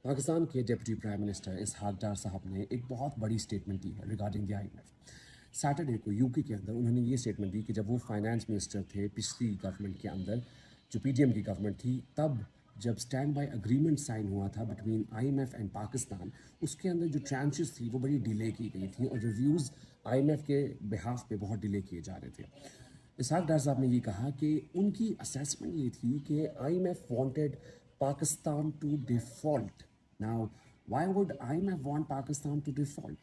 पाकिस्तान के deputy prime minister इसहाक डार साहब ने एक बहुत बड़ी स्टेटमेंट दी है रिगार्डिंग द IMF। सैटरडे को यूके के अंदर उन्होंने ये स्टेटमेंट दी कि जब वो फाइनेंस मिनिस्टर थे पिछली गवर्नमेंट के अंदर, जो PDM की गवर्नमेंट थी, तब जब स्टैंड बाय एग्रीमेंट साइन हुआ था बिटवीन IMF एंड पाकिस्तान, उसके अंदर जो ट्रांचेस थी वो बड़ी डिले की गई थी और रिव्यूज़ IMF के बिहाफ पे बहुत डिले किए जा रहे थे। इसहाक डार साहब ने ये कहा कि उनकी असेसमेंट ये थी कि IMF wanted Pakistan to default. Now why would IMF want Pakistan to default?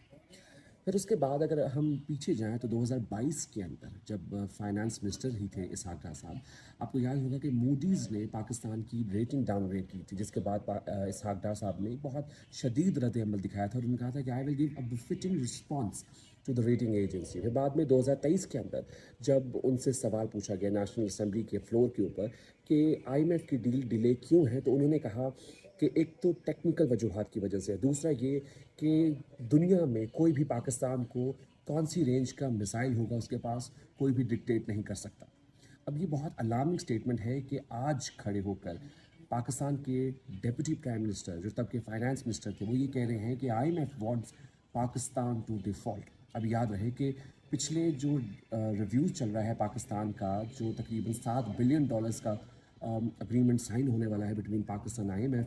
फिर उसके बाद अगर हम पीछे जाएं तो 2022 के अंदर जब फाइनेंस मिनिस्टर ही थे इसहाक डार साहब, आपको याद होगा कि मूडीज़ ने पाकिस्तान की रेटिंग डाउनग्रेड की थी, जिसके बाद इसहाक डार साहब ने बहुत शदीद रद्द अमल दिखाया था और उन्होंने कहा था कि I will give a befitting response to the rating agency. फिर बाद में 2023 के अंदर जब उनसे सवाल पूछा गया नेशनल असम्बली के फ्लोर के ऊपर कि IMF की डील डिले क्यों है, तो उन्होंने कहा कि एक तो टेक्निकल वजूहात की वजह से, दूसरा ये कि दुनिया में कोई भी पाकिस्तान को कौन सी रेंज का मिसाइल होगा उसके पास, कोई भी डिक्टेट नहीं कर सकता। अब ये बहुत अलार्मिंग स्टेटमेंट है कि आज खड़े होकर पाकिस्तान के डिप्टी प्राइम मिनिस्टर, जो तब के फाइनेंस मिनिस्टर थे, वो ये कह रहे हैं कि IMF wants Pakistan to default. अब याद रहे कि पिछले जो रिव्यूज़ चल रहा है पाकिस्तान का, जो तकरीबन $7 बिलियन का अग्रीमेंट साइन होने वाला है बिटवीन पाकिस्तान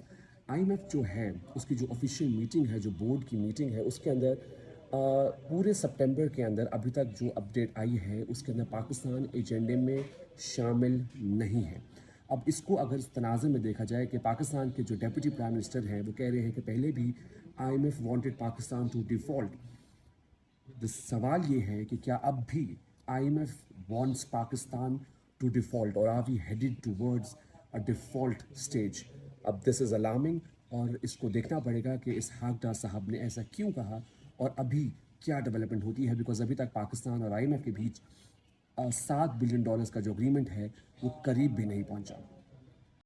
IMF जो है उसकी जो ऑफिशियल मीटिंग है, जो बोर्ड की मीटिंग है, उसके अंदर पूरे सितंबर के अंदर अभी तक जो अपडेट आई है उसके अंदर पाकिस्तान एजेंडे में शामिल नहीं है। अब इसको अगर इस तनाज़ुर में देखा जाए कि पाकिस्तान के जो डिप्टी प्राइम मिनिस्टर हैं वो कह रहे हैं कि पहले भी IMF wanted Pakistan to default, तो सवाल ये है कि क्या अब भी IMF wants Pakistan to default और are we headed towards a default stage? अब दिस इज़ अलार्मिंग और इसको देखना पड़ेगा कि इसहाक डार साहब ने ऐसा क्यों कहा और अभी क्या डेवलपमेंट होती है, बिकॉज अभी तक पाकिस्तान और IMF के बीच $7 बिलियन का जो अग्रीमेंट है वो करीब भी नहीं पहुंचा।